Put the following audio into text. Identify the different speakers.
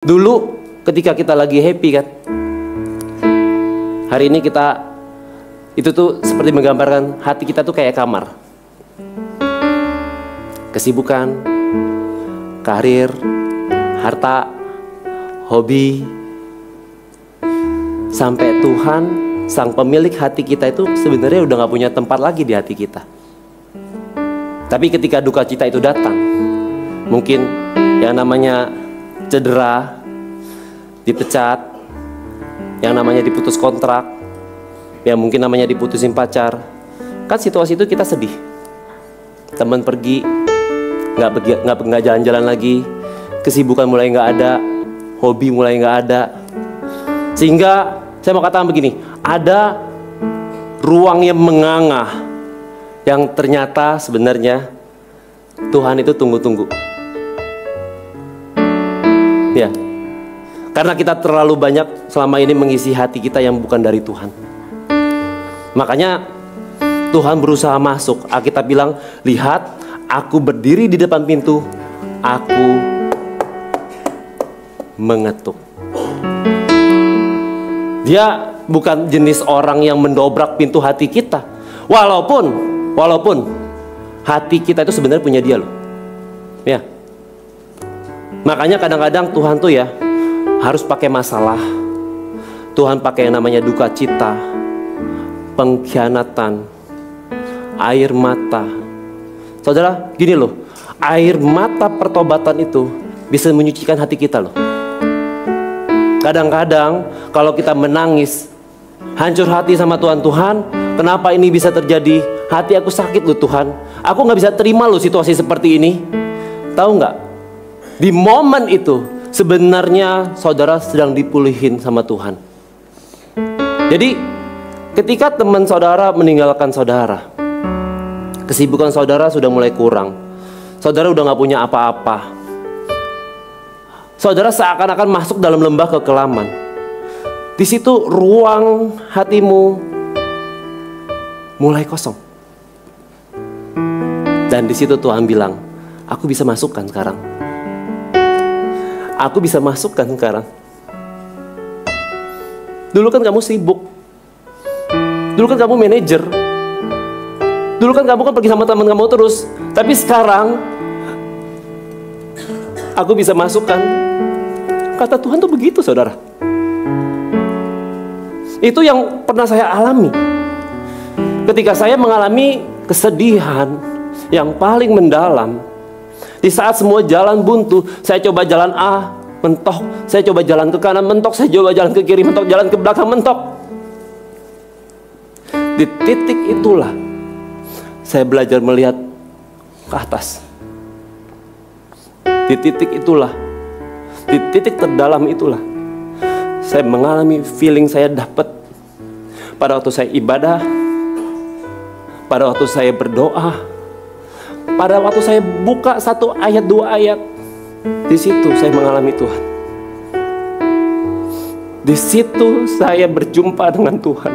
Speaker 1: Dulu ketika kita lagi happy kan, hari ini kita itu tuh seperti menggambarkan hati kita tuh kayak kamar. Kesibukan, karir, harta, hobi, sampai Tuhan sang pemilik hati kita itu sebenarnya udah gak punya tempat lagi di hati kita. Tapi ketika duka cita itu datang, mungkin yang namanya cedera, dipecat, yang namanya diputus kontrak, yang mungkin namanya diputusin pacar, kan situasi itu kita sedih. Teman pergi, nggak jalan-jalan lagi, kesibukan mulai nggak ada, hobi mulai nggak ada. Sehingga saya mau katakan begini, ada ruang yang menganga, yang ternyata sebenarnya Tuhan itu tunggu-tunggu. Ya, karena kita terlalu banyak selama ini mengisi hati kita yang bukan dari Tuhan. Makanya Tuhan berusaha masuk. Alkitab bilang, lihat, aku berdiri di depan pintu, aku mengetuk. Dia bukan jenis orang yang mendobrak pintu hati kita. Walaupun hati kita itu sebenarnya punya dia loh. Ya. Makanya kadang-kadang Tuhan tuh ya harus pakai masalah. Tuhan pakai yang namanya duka cita, pengkhianatan, air mata. Saudara, gini loh, air mata pertobatan itu bisa menyucikan hati kita loh. Kadang-kadang kalau kita menangis, hancur hati sama Tuhan, Tuhan, kenapa ini bisa terjadi? Hati aku sakit loh Tuhan. Aku gak bisa terima loh situasi seperti ini. Tahu gak? Di momen itu sebenarnya saudara sedang dipulihin sama Tuhan. Jadi ketika teman saudara meninggalkan saudara, kesibukan saudara sudah mulai kurang, saudara udah gak punya apa-apa, saudara seakan-akan masuk dalam lembah kekelaman. Di situ ruang hatimu mulai kosong. Dan di situ Tuhan bilang, aku bisa masukkan sekarang. Aku bisa masukkan sekarang. Dulu kan kamu sibuk. Dulu kan kamu manajer. Dulu kan kamu pergi sama teman kamu terus. Tapi sekarang aku bisa masukkan. Kata Tuhan tuh begitu saudara. Itu yang pernah saya alami. Ketika saya mengalami kesedihan yang paling mendalam. Di saat semua jalan buntu, saya coba jalan A, mentok. Saya coba jalan ke kanan, mentok. Saya coba jalan ke kiri, mentok. Jalan ke belakang, mentok. Di titik itulah saya belajar melihat ke atas. Di titik itulah, di titik terdalam itulah, saya mengalami feeling saya dapat pada waktu saya ibadah, pada waktu saya berdoa, pada waktu saya buka 1 ayat 2 ayat. Di situ saya mengalami Tuhan. Di situ saya berjumpa dengan Tuhan.